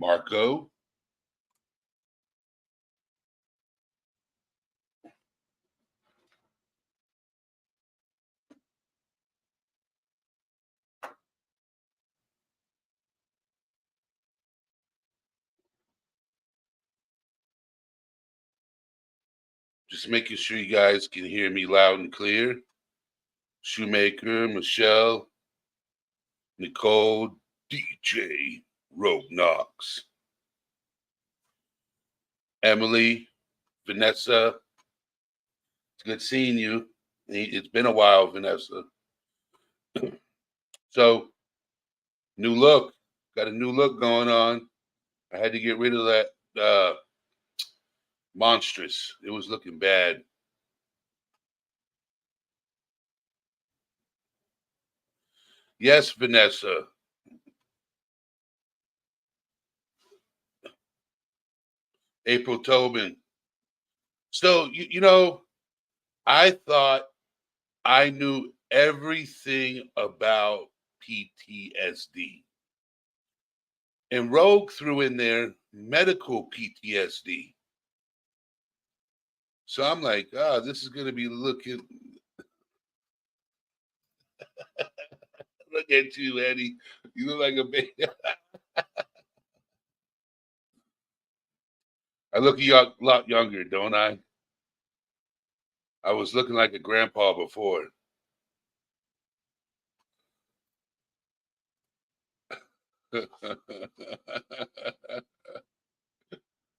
Marco. Just making sure you guys can hear me loud and clear. Shoemaker, Michelle, Nicole, DJ, Rogue Knox, Emily, Vanessa. It's good seeing you. It's been a while, Vanessa. So, new look. Got a new look going on. I had to get rid of that monstrous. It was looking bad. Yes, Vanessa. April Tobin. So, I thought I knew everything about PTSD. And Rogue threw in there medical PTSD. So I'm like, this is going to be looking. Look at you, Eddie. You look like a baby. I look a lot younger, don't I? I was looking like a grandpa before.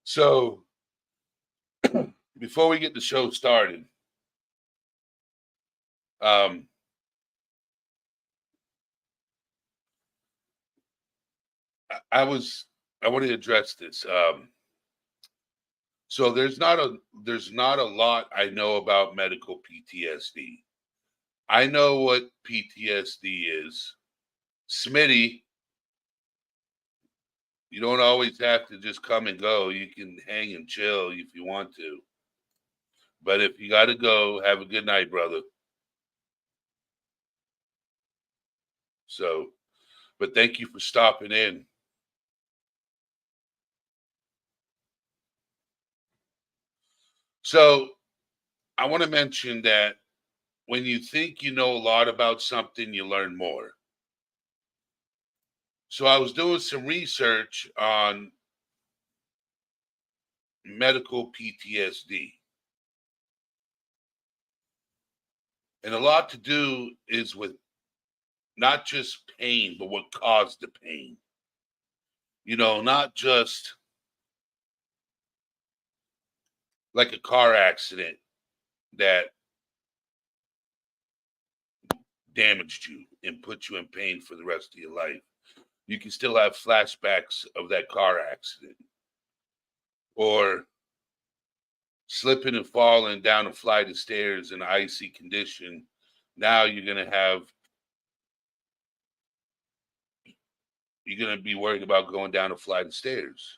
So before we get the show started, um, I want to address this. So there's not a lot I know about medical PTSD. I know what PTSD is. Smitty, you don't always have to just come and go. You can hang and chill if you want to. But if you got to go, have a good night, brother. So, but thank you for stopping in. So, I want to mention that when you think you know a lot about something, you learn more. So, I was doing some research on medical PTSD. And a lot to do is with not just pain, but what caused the pain. Not just like a car accident that damaged you and put you in pain for the rest of your life. You can still have flashbacks of that car accident or slipping and falling down a flight of stairs in an icy condition. Now you're going to be worried about going down a flight of stairs.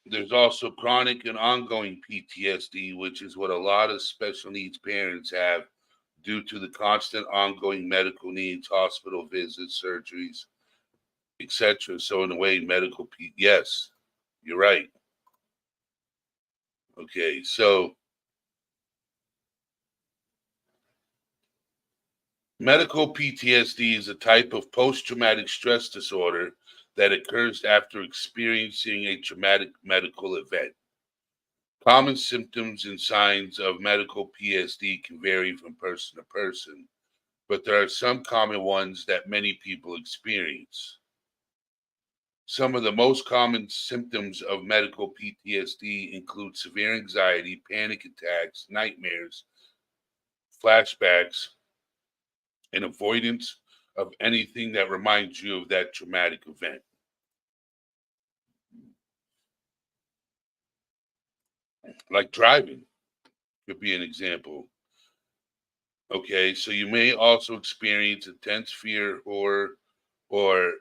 There's also chronic and ongoing PTSD, which is what a lot of special needs parents have due to the constant ongoing medical needs, hospital visits, surgeries, etc. So in a way, yes, you're right. Okay, so medical PTSD is a type of post-traumatic stress disorder that occurs after experiencing a traumatic medical event. Common symptoms and signs of medical PTSD can vary from person to person, but there are some common ones that many people experience. Some of the most common symptoms of medical PTSD include severe anxiety, panic attacks, nightmares, flashbacks, and avoidance of anything that reminds you of that traumatic event. Like driving could be an example. Okay, so you may also experience intense fear or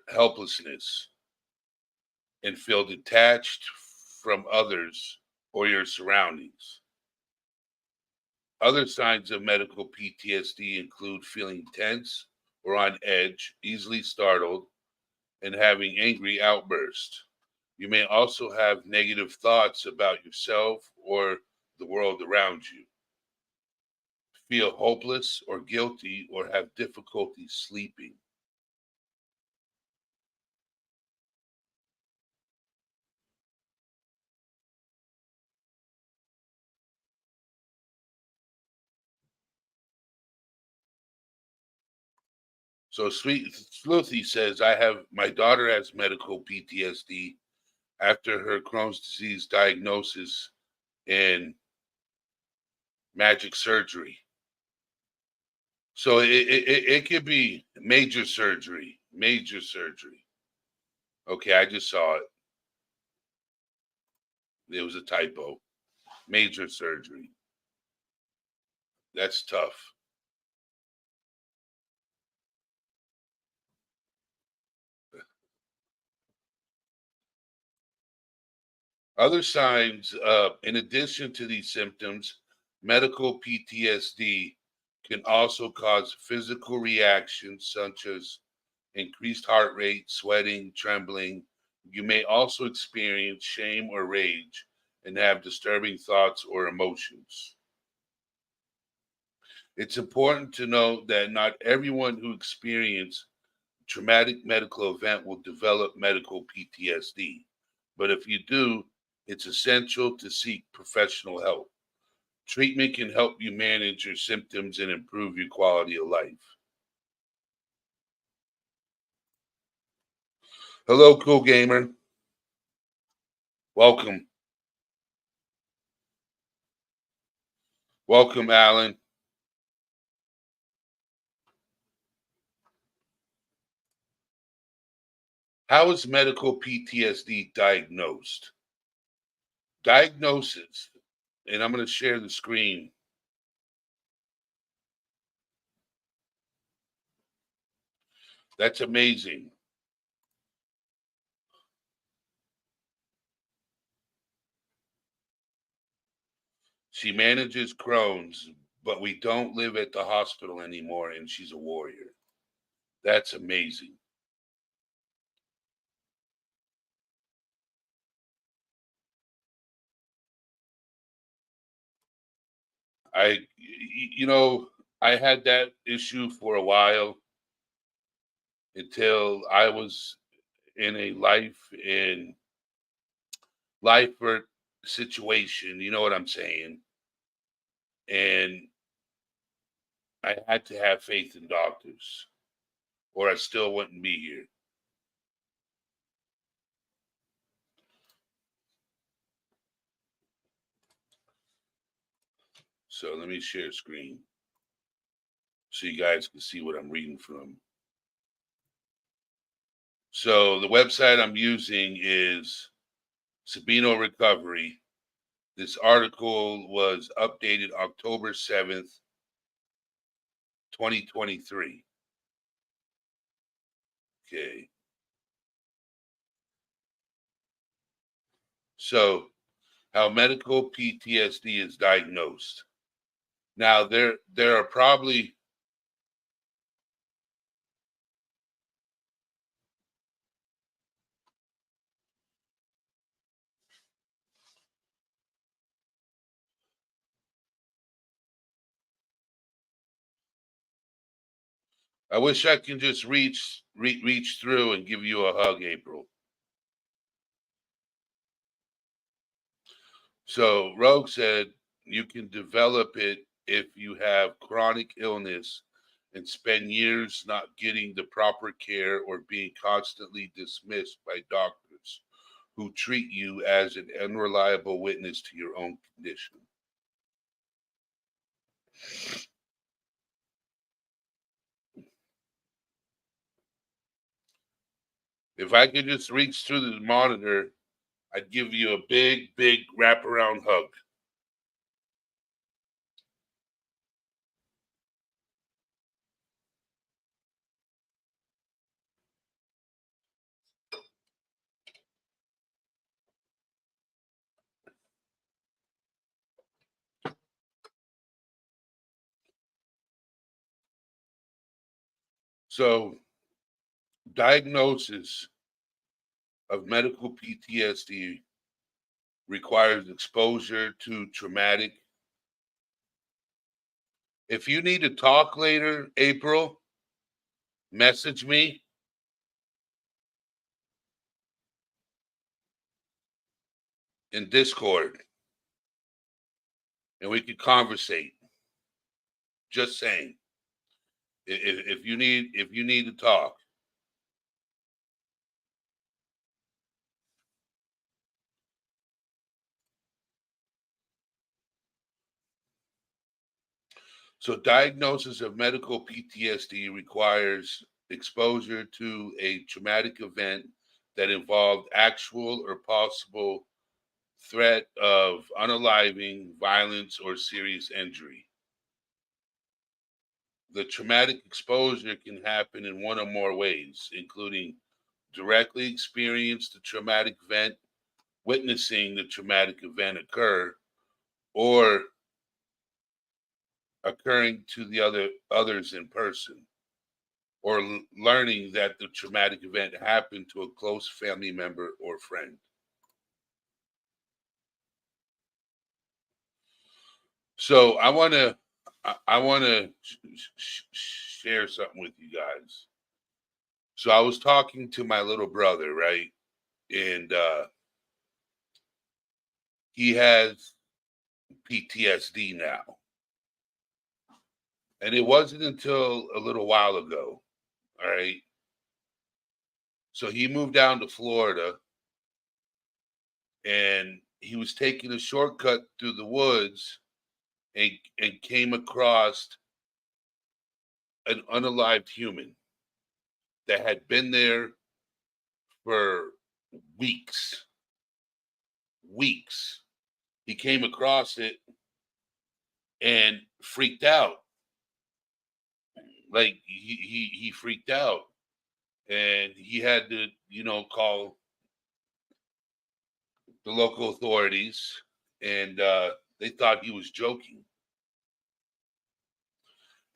helplessness and feel detached from others or your surroundings. Other signs of medical PTSD include feeling tense or on edge, easily startled, and having angry outbursts. You may also have negative thoughts about yourself or the world around you, feel hopeless or guilty, or have difficulty sleeping. So Sweet Sleuthy says, I have my daughter has medical PTSD after her Crohn's disease diagnosis and magic surgery. So it could be major surgery, major surgery. Okay, I just saw it. It was a typo. Major surgery. That's tough. Other signs, in addition to these symptoms, medical PTSD can also cause physical reactions such as increased heart rate, sweating, trembling. You may also experience shame or rage and have disturbing thoughts or emotions. It's important to note that not everyone who experiences traumatic medical event will develop medical PTSD. But if you do, it's essential to seek professional help. Treatment can help you manage your symptoms and improve your quality of life. Hello, cool gamer. Welcome. Welcome, Alan. How is medical PTSD diagnosed? Diagnosis, and I'm going to share the screen. That's amazing. She manages Crohn's, but we don't live at the hospital anymore, and she's a warrior. That's amazing. You know, I had that issue for a while until I was in a life or situation. You know what I'm saying? And I had to have faith in doctors, or I still wouldn't be here. So let me share screen so you guys can see what I'm reading from. So the website I'm using is Sabino Recovery. This article was updated October 7th, 2023. Okay. So how medical PTSD is diagnosed. Now there are probably I wish I can just reach through and give you a hug, April. So Rogue said you can develop it if you have chronic illness and spend years not getting the proper care or being constantly dismissed by doctors who treat you as an unreliable witness to your own condition. If I could just reach through the monitor, I'd give you a big wraparound hug. So, diagnosis of medical PTSD requires exposure to traumatic. If you need to talk later, April, message me in Discord and we can conversate. Just saying. If you need to talk. So diagnosis of medical PTSD requires exposure to a traumatic event that involved actual or possible threat of unaliving, violence, or serious injury. The traumatic exposure can happen in one or more ways, including directly experience the traumatic event, witnessing the traumatic event occur, or occurring to the others in person, or learning that the traumatic event happened to a close family member or friend. So I want to share something with you guys. So I was talking to my little brother, right? And he has PTSD now. And it wasn't until a little while ago, all right? So he moved down to Florida and he was taking a shortcut through the woods and came across an unalived human that had been there for weeks. Weeks. He came across it and freaked out. Like he freaked out and he had to, call the local authorities and they thought he was joking.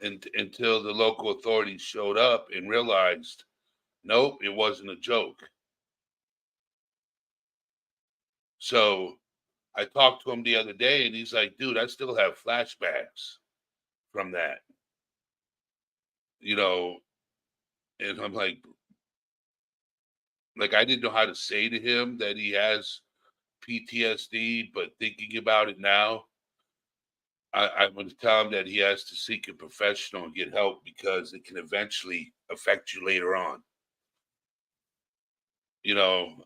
And until the local authorities showed up and realized, nope, it wasn't a joke. So I talked to him the other day and he's like, dude, I still have flashbacks from that, you know, and I'm like I didn't know how to say to him that he has PTSD, but thinking about it now, I'm going to tell him that he has to seek a professional and get help because it can eventually affect you later on. You know,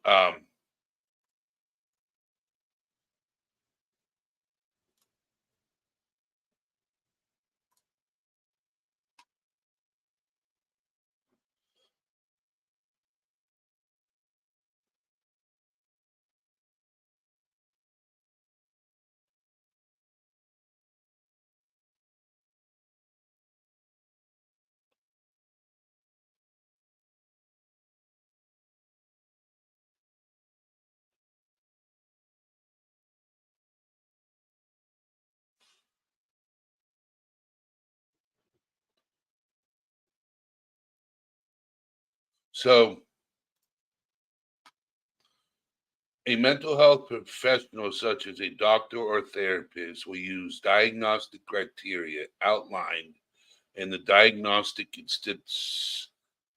so a mental health professional, such as a doctor or therapist, will use diagnostic criteria outlined in the Diagnostic and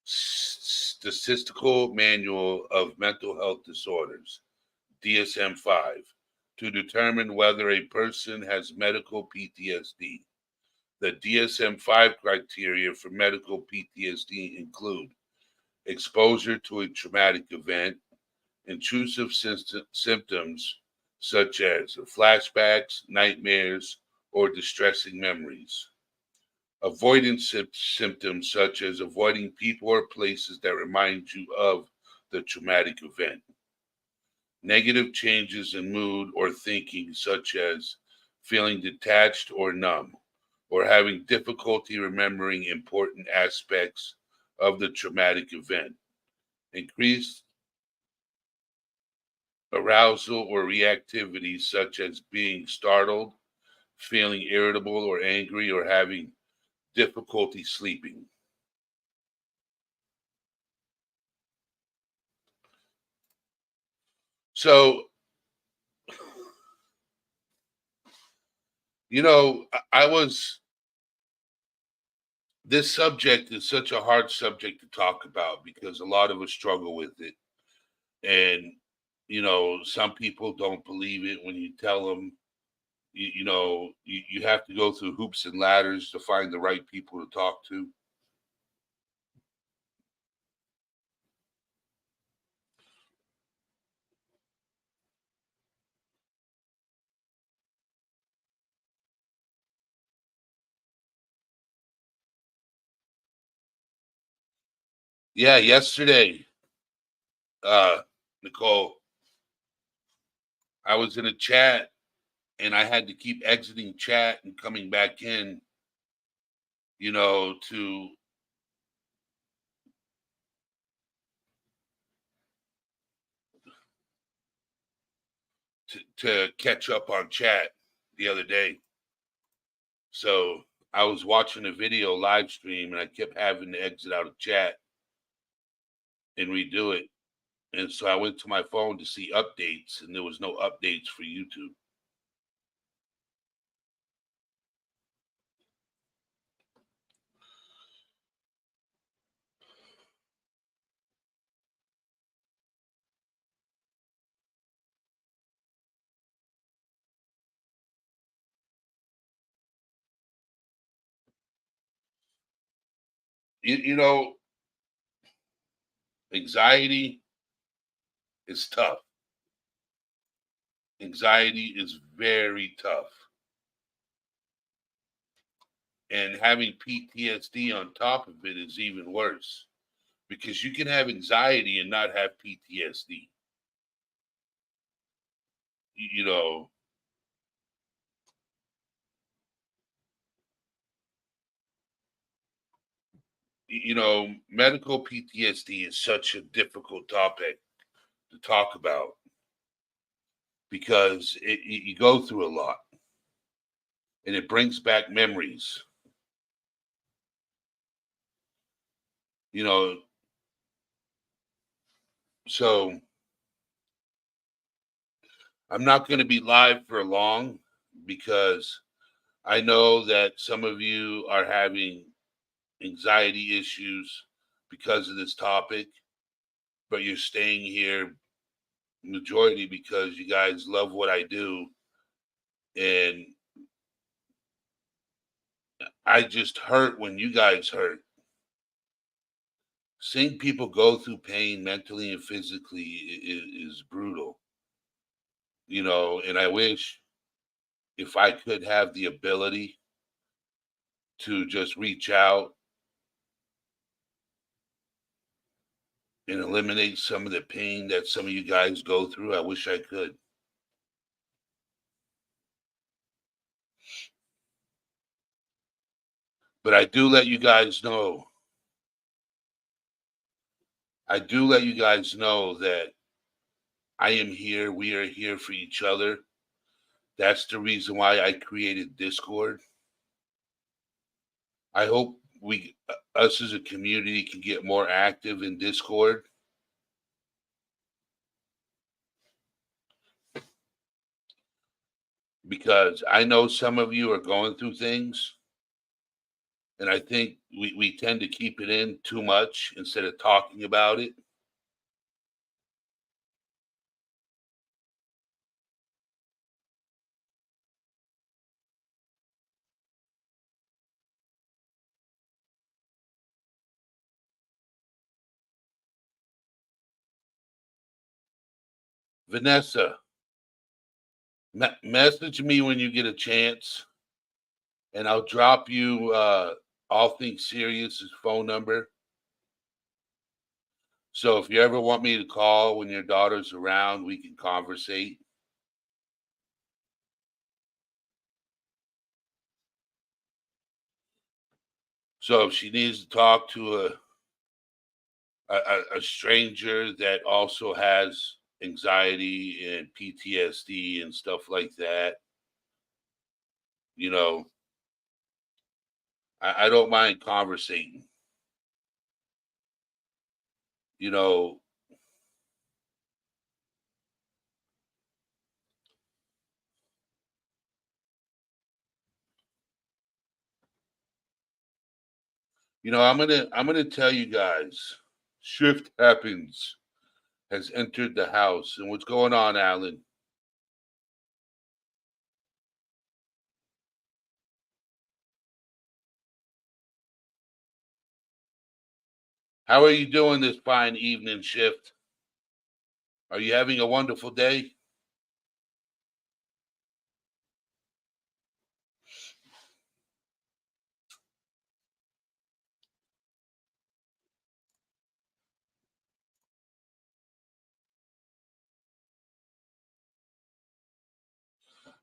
Statistical Manual of Mental Health Disorders, DSM 5, to determine whether a person has medical PTSD. The DSM 5 criteria for medical PTSD include exposure to a traumatic event, intrusive symptoms such as flashbacks, nightmares, or distressing memories, avoidance symptoms such as avoiding people or places that remind you of the traumatic event, negative changes in mood or thinking such as feeling detached or numb, or having difficulty remembering important aspects of the traumatic event, increased arousal or reactivity such as being startled, feeling irritable or angry, or having difficulty sleeping. So, I was this subject is such a hard subject to talk about because a lot of us struggle with it. And, some people don't believe it when you tell them, you have to go through hoops and ladders to find the right people to talk to. Yeah, yesterday, uh, Nicole, I was in a chat and I had to keep exiting chat and coming back in, to to catch up on chat the other day. So I was watching a video live stream and I kept having to exit out of chat and redo it. And so I went to my phone to see updates, and there was no updates for YouTube. You know, anxiety is tough. Anxiety is very tough. And having PTSD on top of it is even worse because you can have anxiety and not have PTSD. You know, medical PTSD is such a difficult topic to talk about because you go through a lot and it brings back memories. You know, so I'm not going to be live for long because I know that some of you are having anxiety issues because of this topic, but you're staying here majority because you guys love what I do. And I just hurt when you guys hurt. Seeing people go through pain mentally and physically is brutal, and I wish if I could have the ability to just reach out and eliminate some of the pain that some of you guys go through. I wish I could. But I do let you guys know. I do let you guys know that I am here. We are here for each other. That's the reason why I created Discord. I hope us as a community, can get more active in Discord because I know some of you are going through things. And I think we tend to keep it in too much instead of talking about it. Vanessa, message me when you get a chance, and I'll drop you All Things Serious's phone number. So if you ever want me to call when your daughter's around, we can conversate. So if she needs to talk to a stranger that also has anxiety and PTSD and stuff like that, you know, I don't mind conversating. You know, I'm gonna tell you guys, shift happens has entered the house. And what's going on, Alan? How are you doing this fine evening, shift? Are you having a wonderful day?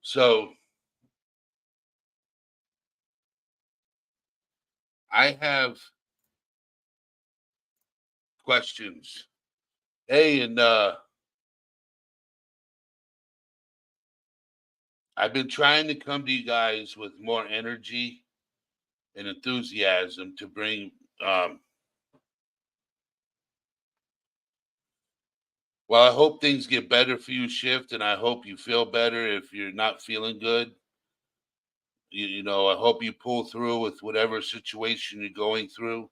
So I have questions. Hey, and I've been trying to come to you guys with more energy and enthusiasm to bring um well, I hope things get better for you, shift, and I hope you feel better if you're not feeling good. I hope you pull through with whatever situation you're going through.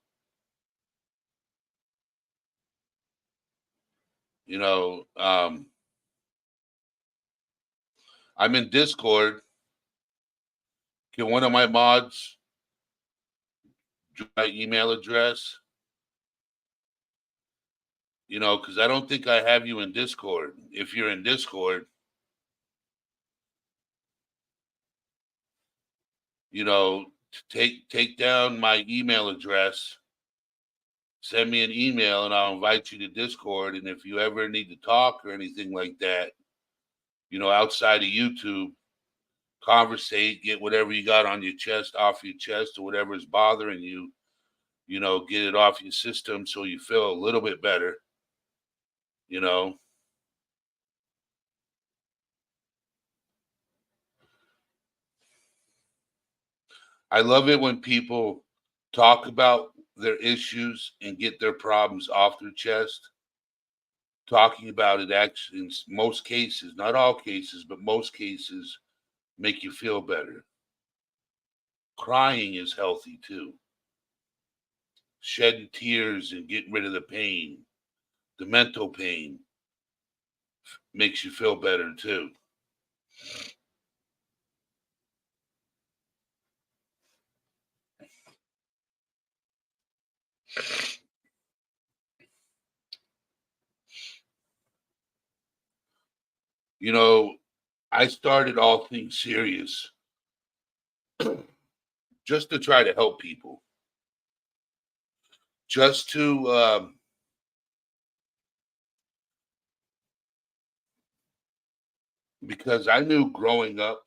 You know, I'm in Discord. Can one of my mods do my email address? Because I don't think I have you in Discord. If you're in Discord, take down my email address, send me an email, and I'll invite you to Discord. And if you ever need to talk or anything like that, outside of YouTube, conversate, get whatever you got on your chest off your chest or whatever is bothering you, get it off your system so you feel a little bit better, you know. I love it when people talk about their issues and get their problems off their chest. Talking about it actually, in most cases, not all cases, but most cases, make you feel better. Crying is healthy too. Shedding tears and getting rid of the pain, the mental pain, makes you feel better too. You know, I started All Things Serious just to try to help people, just to because I knew growing up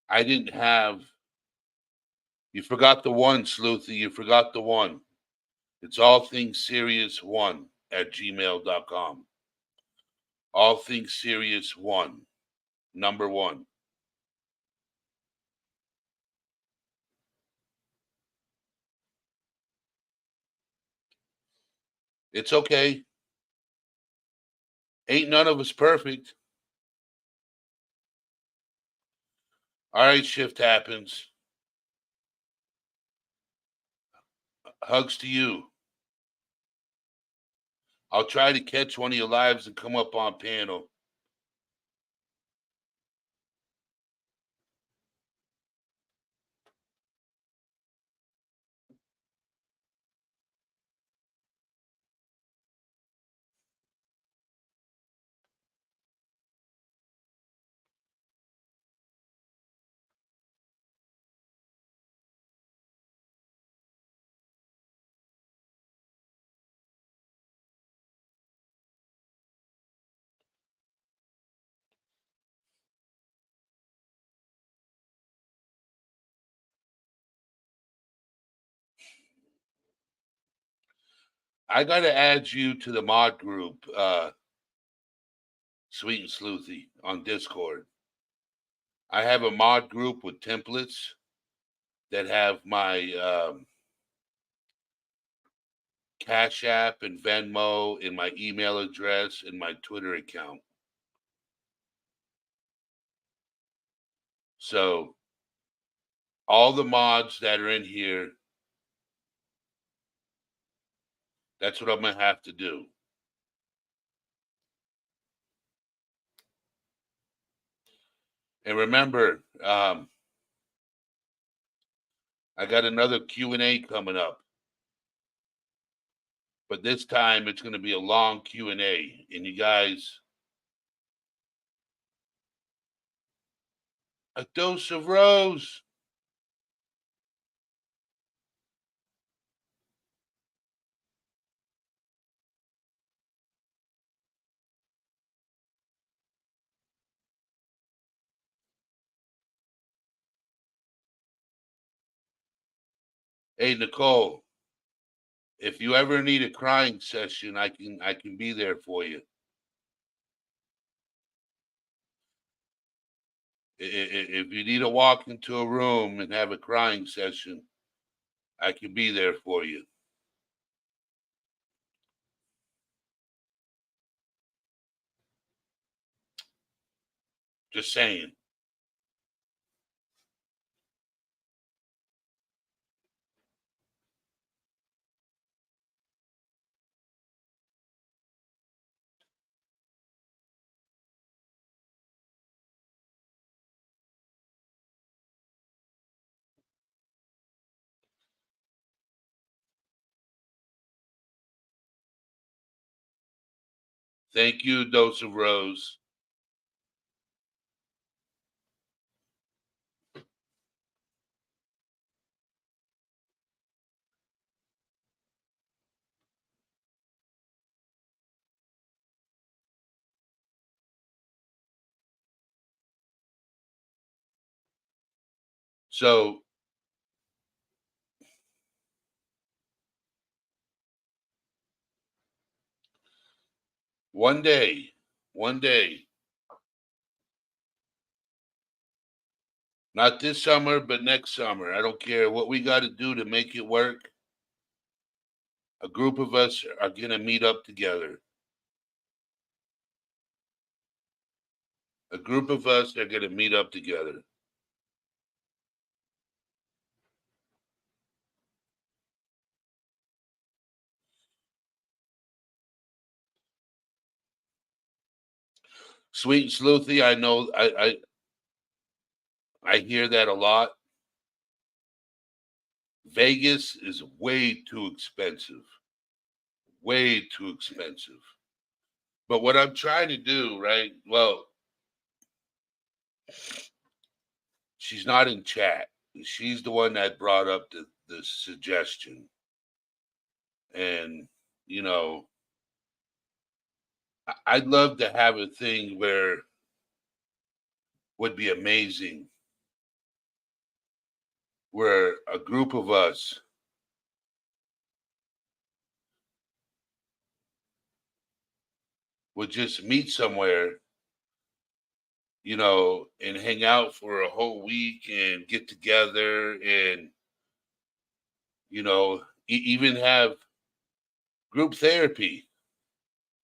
I didn't have. You forgot the one, Sleuthy. You forgot the one. It's all things serious one at gmail.com. All things serious one, number one. It's okay. Ain't none of us perfect. All right, shift happens. Hugs to you. I'll try to catch one of your lives and come up on panel. I got to add you to the mod group, Sweet and Sleuthy, on Discord. I have a mod group with templates that have my Cash App and Venmo and my email address and my Twitter account. So all the mods that are in here, that's what I'm going to have to do. And remember, I got another Q&A coming up. But this time it's going to be a long Q&A. And you guys, a dose of rose. Hey, Nicole, if you ever need a crying session, I can be there for you. If you need to walk into a room and have a crying session, I can be there for you. Just saying. Thank you, dose of rose. So one day, not this summer, but next summer, I don't care what we got to do to make it work. A group of us are going to meet up together. A group of us are going to meet up together. Sweet and Sleuthy, I know I hear that a lot. Vegas is way too expensive. Way too expensive. But what I'm trying to do, right? Well, she's not in chat. She's the one that brought up the suggestion. And, you know, I'd love to have a thing where would be amazing where a group of us would just meet somewhere, you know, and hang out for a whole week and get together and, you know, even have group therapy.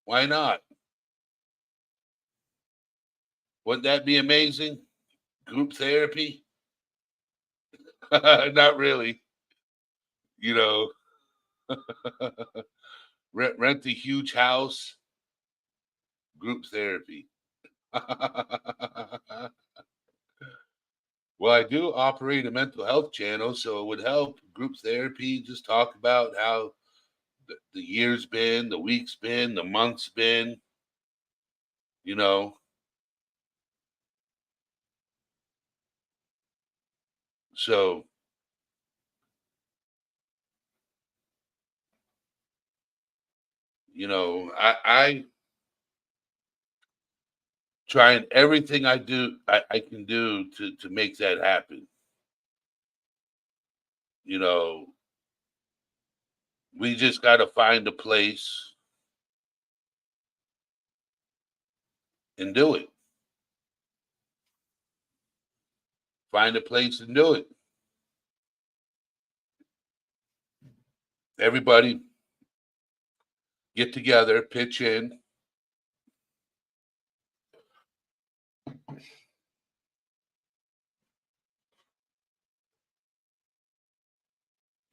Why not? Wouldn't that be amazing? Group therapy? Not really. You know, rent a huge house, group therapy. Well, I do operate a mental health channel, so it would help group therapy. Just talk about how the year's been, the week's been, the month's been, you know. So, you know, I trying everything I can do to make that happen. You know, we just got to find a place and do it. Find a place and do it. Everybody get together, pitch in.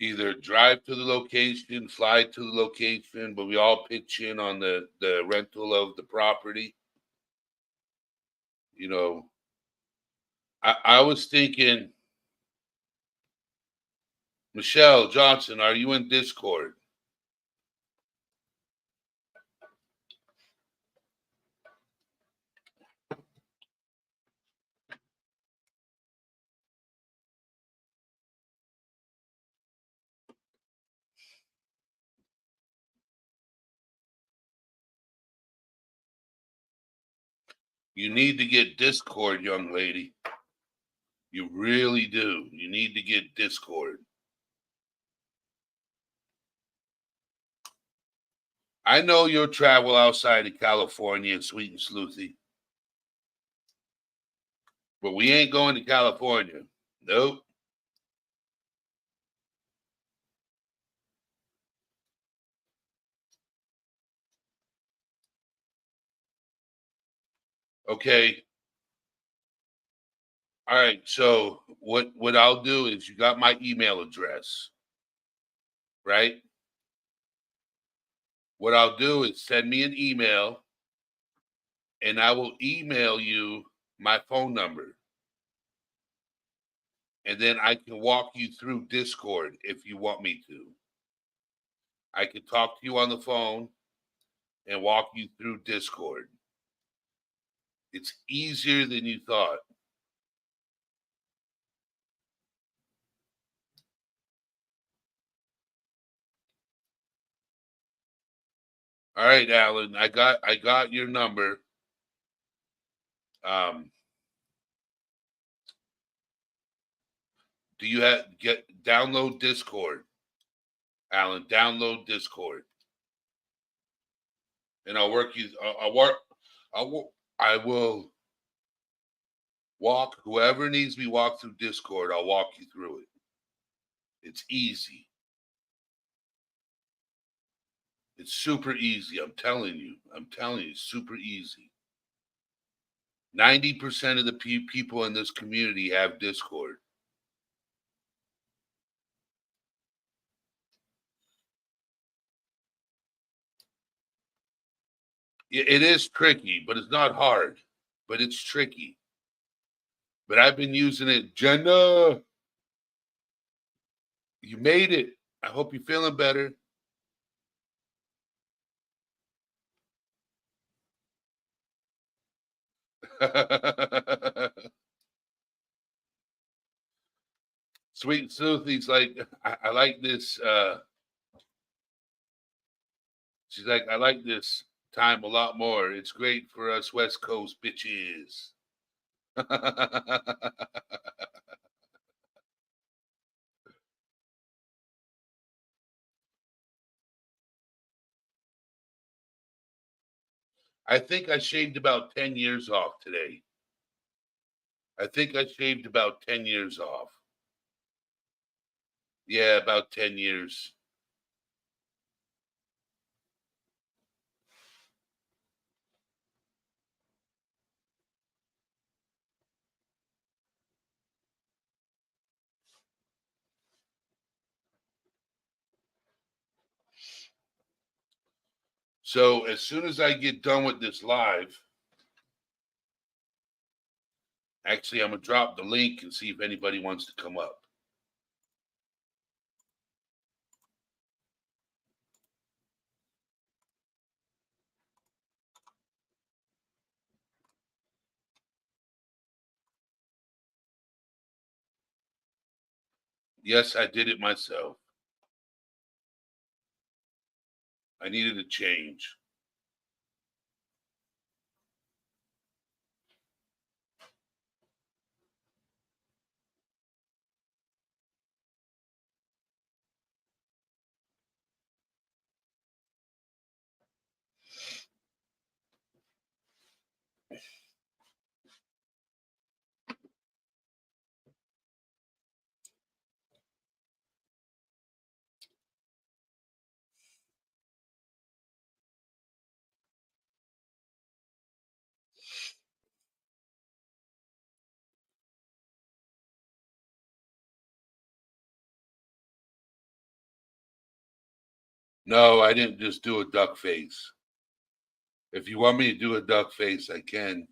either drive to the location, fly to the location, but we all pitch in on the rental of the property. You know, I was thinking, Michelle Johnson, are you in Discord? You need to get Discord, young lady. You really do. You need to get Discord. I know you'll travel outside of California, sweet and sleuthy, but we ain't going to California. Nope. Okay. All right. So what I'll do is you got my email address, right? What I'll do is send me an email and I will email you my phone number. And then I can walk you through Discord if you want me to. I can talk to you on the phone and walk you through Discord. It's easier than you thought. All right, Alan, I got your number. Um, do you have get download Discord, Alan? Download Discord, and I'll work you. I'll work. I will walk whoever needs me walk through Discord. I'll walk you through it. It's easy. It's super easy. I'm telling you. I'm telling you, super easy. 90% of the people in this community have Discord. It is tricky, but it's not hard. But it's tricky. But I've been using it. Jenna, you made it. I hope you're feeling better. Sweet Soothy's like, I like this. She's like, I like this time a lot more. It's great for us West Coast bitches. I think I shaved about 10 years off today. I think I shaved about 10 years off. Yeah, about 10 years. So as soon as I get done with this live, actually, I'm going to drop the link and see if anybody wants to come up. Yes, I did it myself. I needed a change. No, I didn't just do a duck face. If you want me to do a duck face, I can.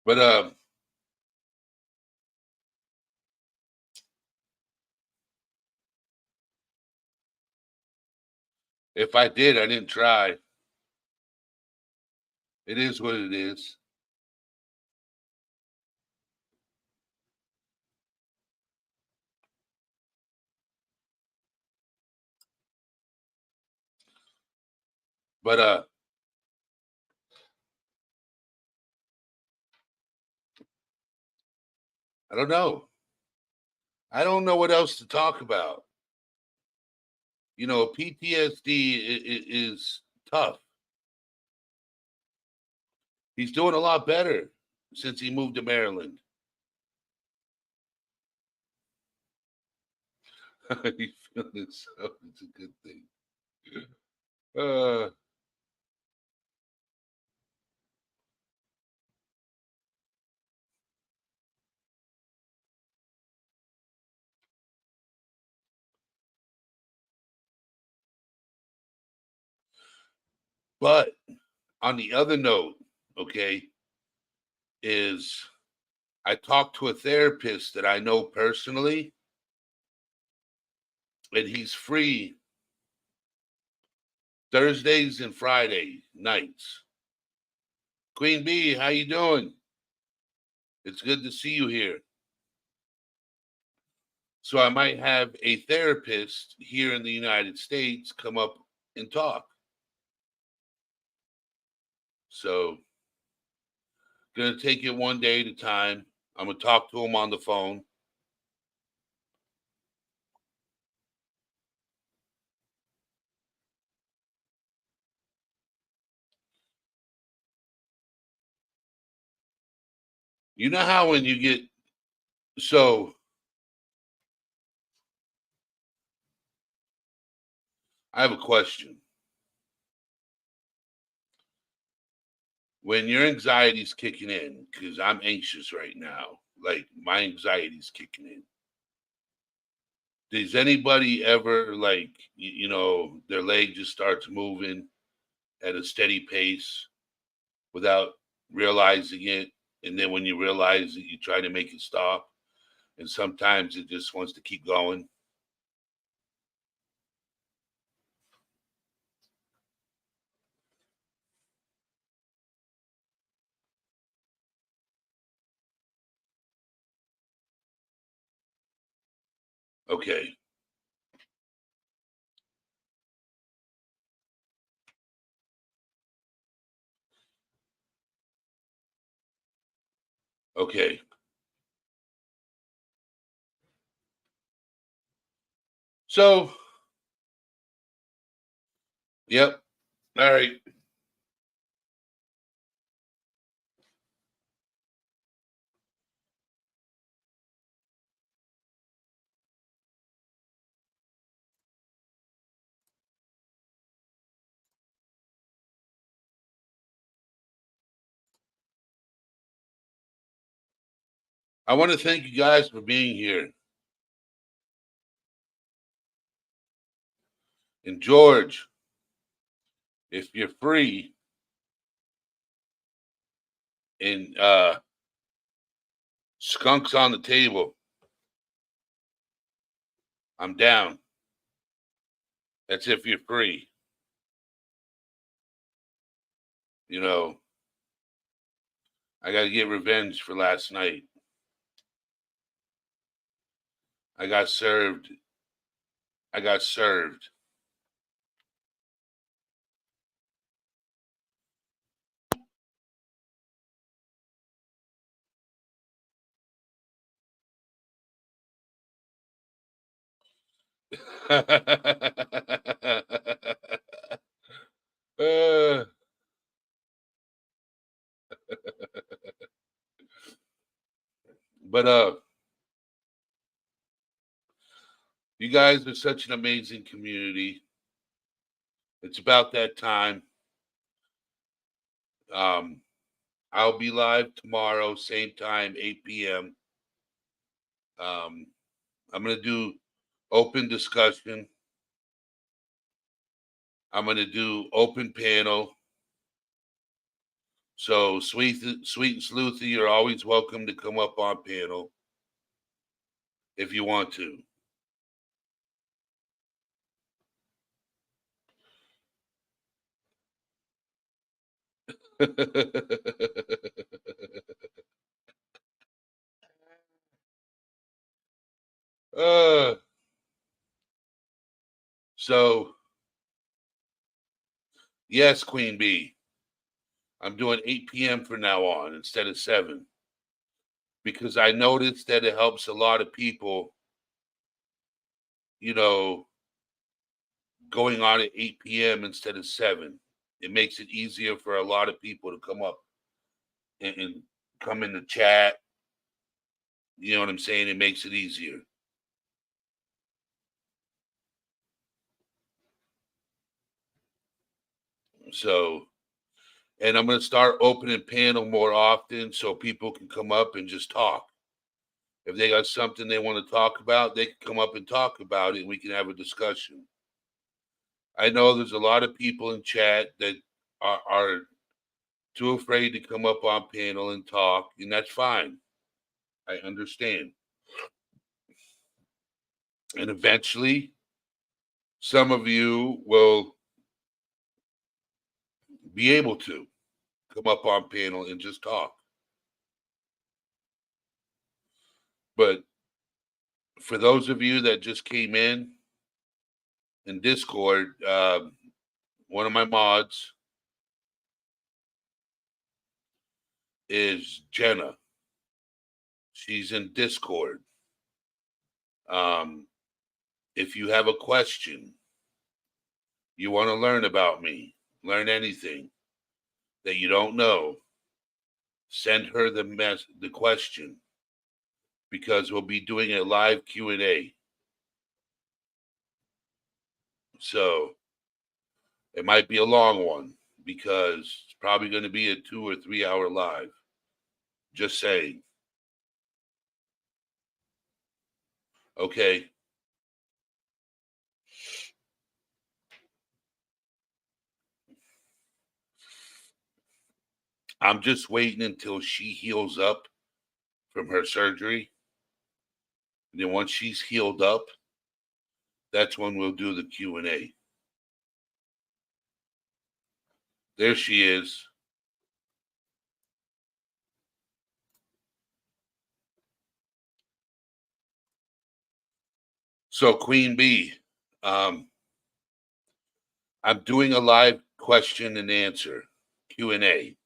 But if I did, I didn't try. It is what it is. But I don't know. I don't know what else to talk about. You know, PTSD is tough. He's doing a lot better since he moved to Maryland. You feel this? So it's a good thing. Uh, but on the other note, okay, is I talked to a therapist that I know personally, and he's free Thursdays and Friday nights. Queen Bee, how you doing? It's good to see you here. So I might have a therapist here in the United States come up and talk. So gonna take it one day at a time. I'm gonna talk to him on the phone. You know how when you get so I have a question. When your anxiety's kicking in, because I'm anxious right now, like my anxiety's kicking in. Does anybody ever like their leg just starts moving at a steady pace without realizing it, and then when you realize it, you try to make it stop, and sometimes it just wants to keep going? Okay, okay. So, yep. All right. I want to thank you guys for being here. And George, if you're free and skunks on the table, I'm down. That's if you're free. You know, I got to get revenge for last night. I got served. I got served. Uh, but you guys are such an amazing community. It's about that time. Um, I'll be live tomorrow, same time, 8 p.m. Um, I'm gonna do open discussion. I'm gonna do open panel. So sweet and sleuthy, you're always welcome to come up on panel if you want to. uh, so yes, Queen Bee, I'm doing 8 p.m. from now on instead of 7 because I noticed that it helps a lot of people, you know, going on at 8 p.m. instead of 7. It makes it easier for a lot of people to come up and come in the chat. You know what I'm saying? It makes it easier. So, and I'm going to start opening panel more often so people can come up and just talk. If they got something they want to talk about, they can come up and talk about it and we can have a discussion. I know there's a lot of people in chat that are too afraid to come up on panel and talk, and that's fine. I understand. And eventually, some of you will be able to come up on panel and just talk. But for those of you that just came in Discord, one of my mods is Jenna. She's in Discord. Um, if you have a question, you want to learn about me, learn anything that you don't know, send her the question because we'll be doing a live Q&A. So it might be a long one because it's probably going to be a 2 or 3 hour live. Just saying. Okay. I'm just waiting until she heals up from her surgery. And then once she's healed up, that's when we'll do the Q&A. There she is. So Queen Bee, I'm doing a live question and answer Q&A.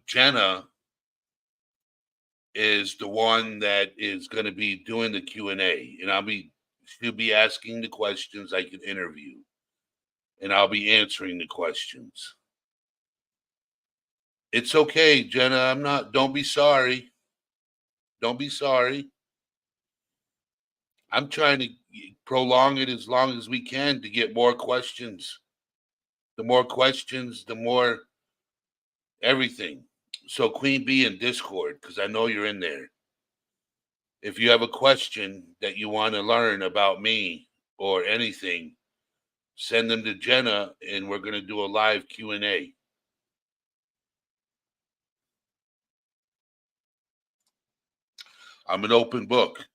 Jenna is the one that is going to be doing the Q&A, and she'll be asking the questions I can interview, and I'll be answering the questions. It's okay, Jenna. Don't be sorry. Don't be sorry. I'm trying to prolong it as long as we can to get more questions. The more questions, the more everything. So Queen Bee in Discord, because I know you're in there. If you have a question that you want to learn about me or anything, send them to Jenna, and we're going to do a live Q&A. I'm an open book.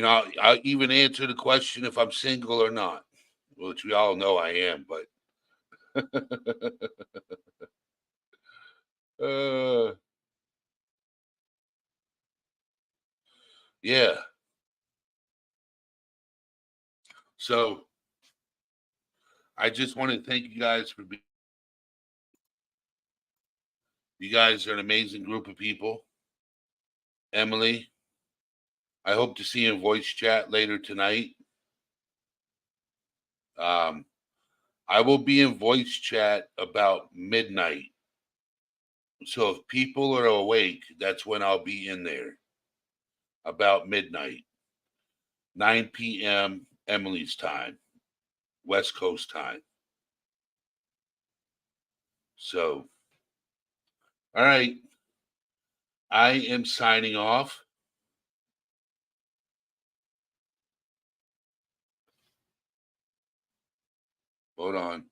I'll even answer the question if I'm single or not, which we all know I am, but uh, yeah. So I just want to thank you guys for being. You guys are an amazing group of people. Emily, I hope to see you in voice chat later tonight. I will be in voice chat about midnight. So if people are awake, that's when I'll be in there. About midnight, 9 p.m. Emily's time, West Coast time. So, all right. I am signing off. Hold on.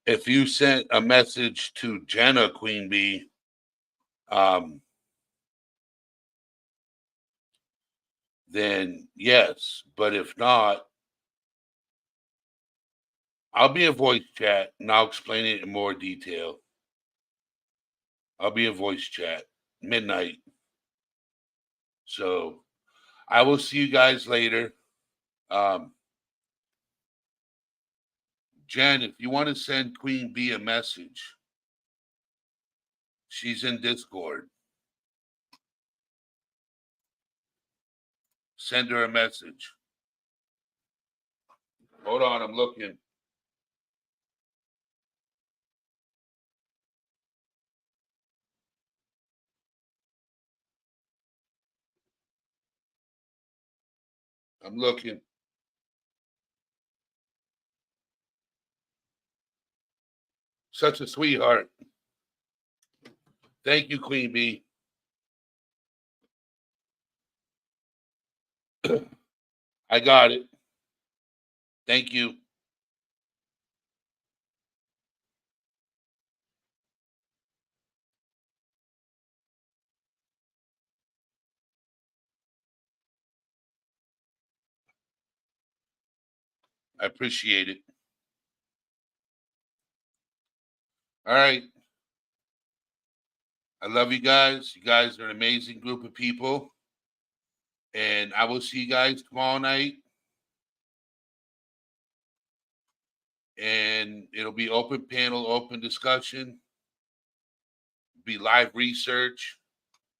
If you sent a message to Jenna Queen Bee, then yes. But if not, I'll be in voice chat and I'll explain it in more detail. I'll be in voice chat midnight. So I will see you guys later. Jen, if you want to send Queen Bee a message, she's in Discord. Send her a message. Hold on, I'm looking. I'm looking. Such a sweetheart. Thank you, Queen Bee. I got it. Thank you. I appreciate it. All right. I love you guys. You guys are an amazing group of people. And I will see you guys tomorrow night. And it'll be open panel, open discussion, be live research,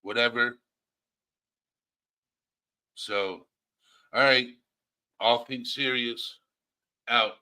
whatever. So, all right. All things serious. Out.